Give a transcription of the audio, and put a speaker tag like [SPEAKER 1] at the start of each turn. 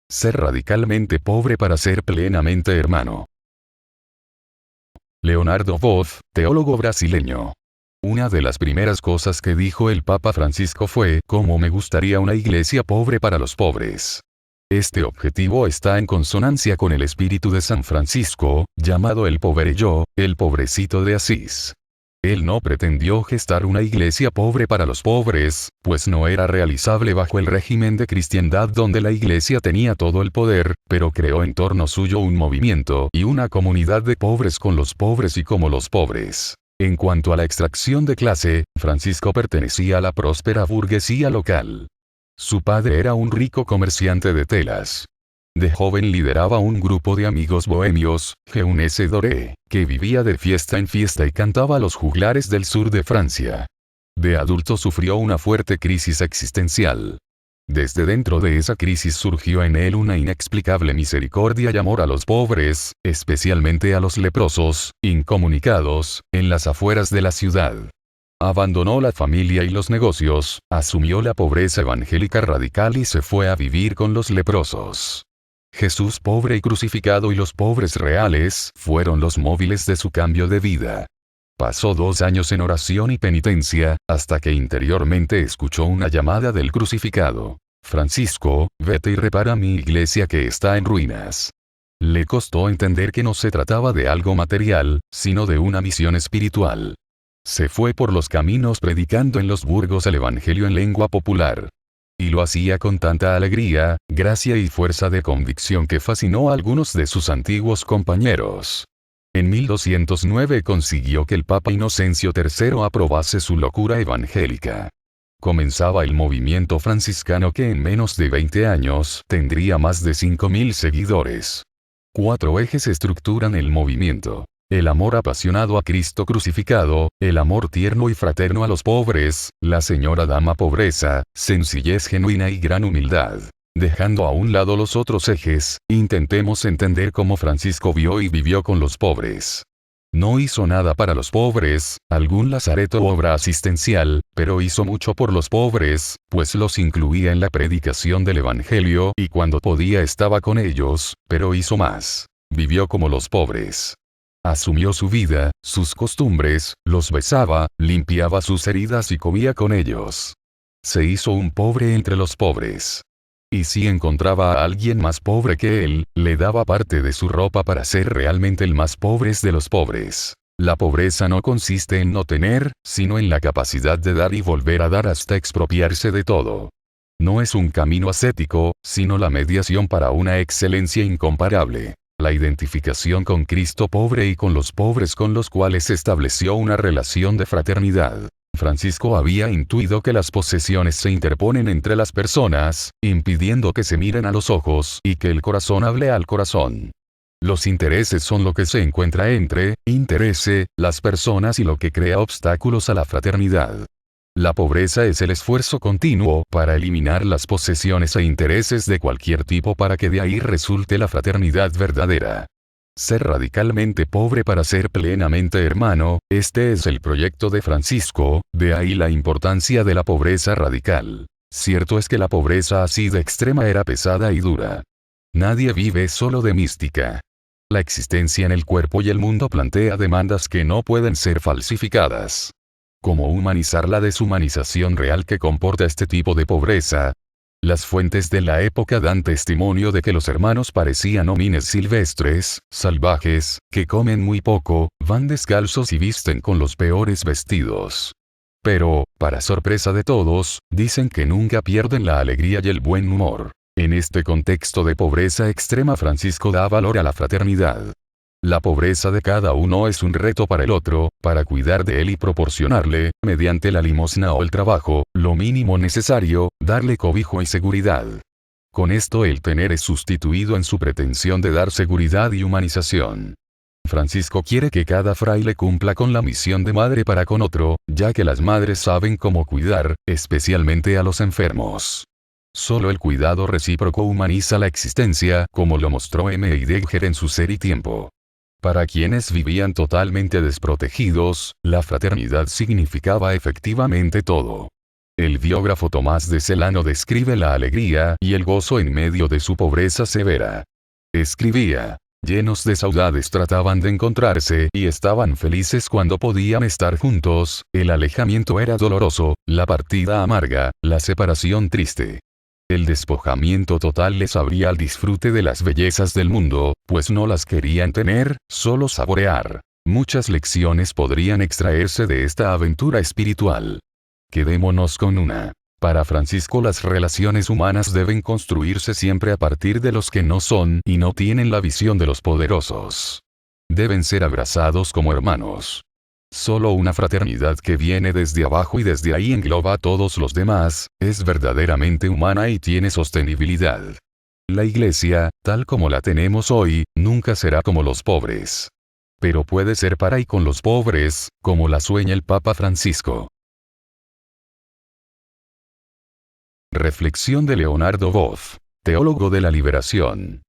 [SPEAKER 1] Ser radicalmente pobre para ser plenamente hermano. Leonardo Boff, teólogo brasileño. Una de las primeras cosas que dijo el Papa Francisco fue: «Cómo me gustaría una iglesia pobre para los pobres». Este objetivo está en consonancia con el espíritu de San Francisco, llamado el poverello, el pobrecito de Asís. Él no pretendió gestar una iglesia pobre para los pobres, pues no era realizable bajo el régimen de cristiandad donde la iglesia tenía todo el poder, pero creó en torno suyo un movimiento y una comunidad de pobres con los pobres y como los pobres. En cuanto a la extracción de clase, Francisco pertenecía a la próspera burguesía local. Su padre era un rico comerciante de telas. De joven lideraba un grupo de amigos bohemios, Jeunesse Doré, que vivía de fiesta en fiesta y cantaba los juglares del sur de Francia. De adulto sufrió una fuerte crisis existencial. Desde dentro de esa crisis surgió en él una inexplicable misericordia y amor a los pobres, especialmente a los leprosos, incomunicados, en las afueras de la ciudad. Abandonó la familia y los negocios, asumió la pobreza evangélica radical y se fue a vivir con los leprosos. Jesús pobre y crucificado y los pobres reales fueron los móviles de su cambio de vida. Pasó 2 años en oración y penitencia, hasta que interiormente escuchó una llamada del crucificado: «Francisco, vete y repara mi iglesia que está en ruinas». Le costó entender que no se trataba de algo material, sino de una misión espiritual. Se fue por los caminos predicando en los burgos el evangelio en lengua popular. Y lo hacía con tanta alegría, gracia y fuerza de convicción que fascinó a algunos de sus antiguos compañeros. En 1209 consiguió que el Papa Inocencio III aprobase su locura evangélica. Comenzaba el movimiento franciscano que en menos de 20 años tendría más de 5.000 seguidores. 4 ejes estructuran el movimiento: el amor apasionado a Cristo crucificado, el amor tierno y fraterno a los pobres, la señora dama pobreza, sencillez genuina y gran humildad. Dejando a un lado los otros ejes, intentemos entender cómo Francisco vio y vivió con los pobres. No hizo nada para los pobres, algún lazareto o obra asistencial, pero hizo mucho por los pobres, pues los incluía en la predicación del Evangelio y cuando podía estaba con ellos, pero hizo más. Vivió como los pobres. Asumió su vida, sus costumbres, los besaba, limpiaba sus heridas y comía con ellos. Se hizo un pobre entre los pobres. Y si encontraba a alguien más pobre que él, le daba parte de su ropa para ser realmente el más pobre de los pobres. La pobreza no consiste en no tener, sino en la capacidad de dar y volver a dar hasta expropiarse de todo. No es un camino ascético, sino la mediación para una excelencia incomparable. La identificación con Cristo pobre y con los pobres con los cuales estableció una relación de fraternidad. Francisco había intuido que las posesiones se interponen entre las personas, impidiendo que se miren a los ojos y que el corazón hable al corazón. Los intereses son lo que se encuentra entre las personas y lo que crea obstáculos a la fraternidad. La pobreza es el esfuerzo continuo para eliminar las posesiones e intereses de cualquier tipo para que de ahí resulte la fraternidad verdadera. Ser radicalmente pobre para ser plenamente hermano, este es el proyecto de Francisco, de ahí la importancia de la pobreza radical. Cierto es que la pobreza así de extrema era pesada y dura. Nadie vive solo de mística. La existencia en el cuerpo y el mundo plantea demandas que no pueden ser falsificadas. ¿Cómo humanizar la deshumanización real que comporta este tipo de pobreza? Las fuentes de la época dan testimonio de que los hermanos parecían homines silvestres, salvajes, que comen muy poco, van descalzos y visten con los peores vestidos. Pero, para sorpresa de todos, dicen que nunca pierden la alegría y el buen humor. En este contexto de pobreza extrema Francisco da valor a la fraternidad. La pobreza de cada uno es un reto para el otro, para cuidar de él y proporcionarle, mediante la limosna o el trabajo, lo mínimo necesario, darle cobijo y seguridad. Con esto el tener es sustituido en su pretensión de dar seguridad y humanización. Francisco quiere que cada fraile cumpla con la misión de madre para con otro, ya que las madres saben cómo cuidar, especialmente a los enfermos. Solo el cuidado recíproco humaniza la existencia, como lo mostró M. Heidegger en su Ser y Tiempo. Para quienes vivían totalmente desprotegidos, la fraternidad significaba efectivamente todo. El biógrafo Tomás de Celano describe la alegría y el gozo en medio de su pobreza severa. Escribía: llenos de saudades trataban de encontrarse y estaban felices cuando podían estar juntos, el alejamiento era doloroso, la partida amarga, la separación triste. El despojamiento total les abría al disfrute de las bellezas del mundo, pues no las querían tener, solo saborear. Muchas lecciones podrían extraerse de esta aventura espiritual. Quedémonos con una. Para Francisco, las relaciones humanas deben construirse siempre a partir de los que no son y no tienen la visión de los poderosos. Deben ser abrazados como hermanos. Solo una fraternidad que viene desde abajo y desde ahí engloba a todos los demás, es verdaderamente humana y tiene sostenibilidad. La Iglesia, tal como la tenemos hoy, nunca será como los pobres. Pero puede ser para y con los pobres, como la sueña el Papa Francisco. Reflexión de Leonardo Boff, teólogo de la liberación.